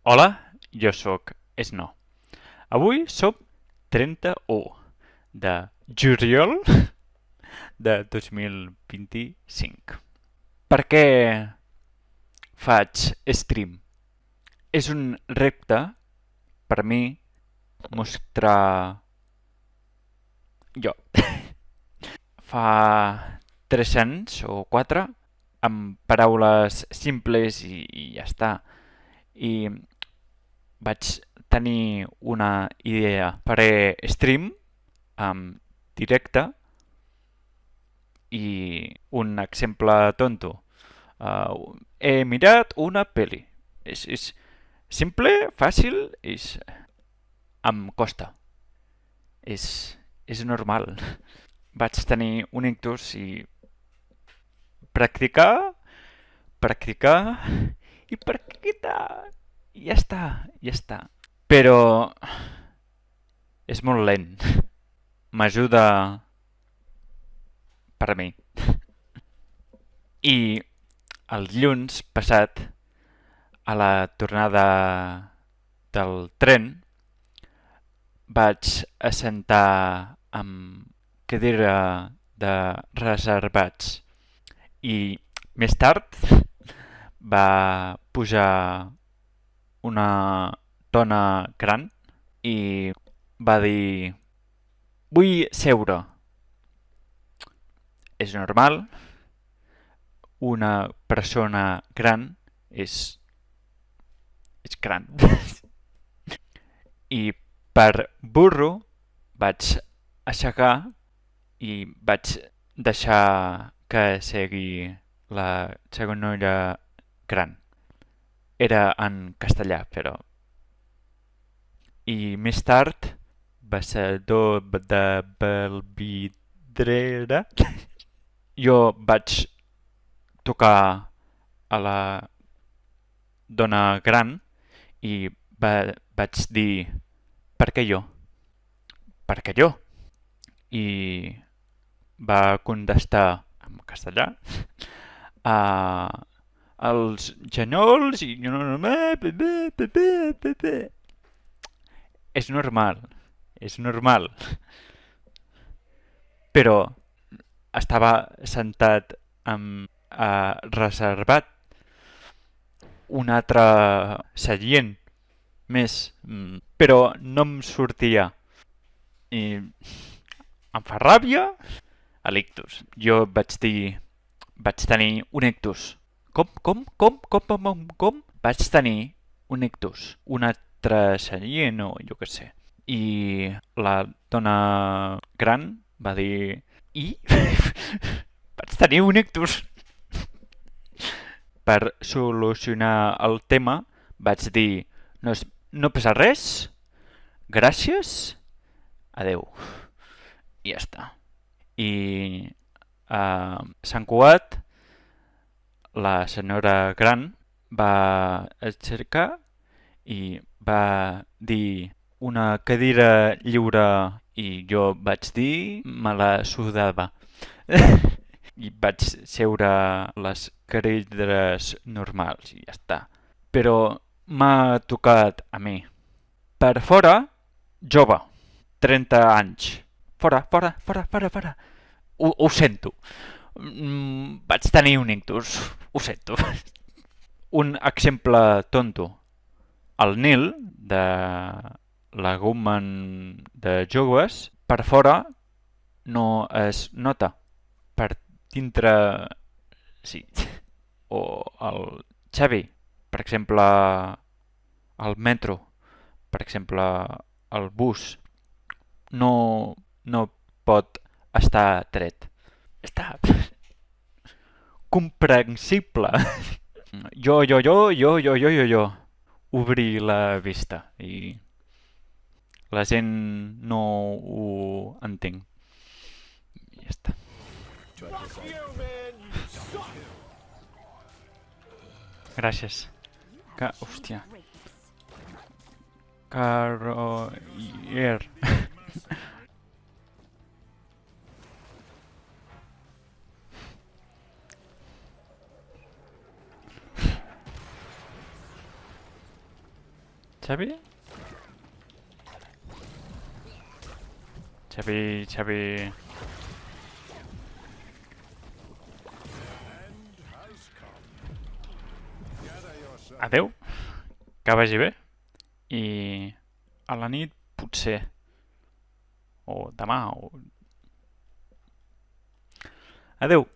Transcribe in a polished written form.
Hola, jo sóc Snow. Avui som 31 de juliol de 2025. Per què faig stream? És un repte per mi mostrar jo. Fa 3 anys o 4, amb paraules simples i ja està. I vaig tenir una idea. Faré stream en directe i un exemple tonto. He mirat una peli. És simple, fàcil, em costa. És normal. Vaig tenir un ictus i practicar, practicar i practicar. I ja està, ja està. Però és molt lent. M'ajuda per a mi. I el dilluns passat, a la tornada del tren, vaig assentar amb cadira de reservats i més tard va pujar una dona gran i va dir: vull seure. És normal, una persona gran és gran. I per burro vaig aixecar i vaig deixar que segui la senyora gran. Era en castellà, però. I més tard, baixador de Belvidrera, jo vaig tocar a la dona gran i vaig dir: per què jo? Per què jo? I va contestar en castellà els genolls i... És normal, és normal. Però estava sentat amb reservat un altre seient més, però no em sortia. I em fa ràbia a l'ictus. Jo vaig dir... vaig tenir un ictus. Com? Vaig tenir un ictus. Un altre seient o jo què sé. I la dona gran va dir... I? Vaig tenir un ictus. Per solucionar el tema vaig dir: no passa res, gràcies, adeu. I ja està. I Sant Cugat, la senyora gran va aixecar i va dir: una cadira lliure, i jo vaig dir: me la sudava. I vaig seure les cadires normals i ja està. Però m'ha tocat a mi. Per fora, jove, 30 anys. Fora. Ho sento. Vaig tenir un ictus. Ho sento. Un exemple tonto. El Nil, de la Woman de joves, per fora no es nota. Per dintre sí. O el Xavi, per exemple, el metro, per exemple, el bus, no pot estar dret. Està comprensible. Jo. Obrir la vista i la gent no ho entenc. I ja està. Gràcies. Hòstia. Carroyer. Xavi? Xavi, Xavi... Adeu, que vagi bé. I a la nit, potser, o demà, o... Adeu!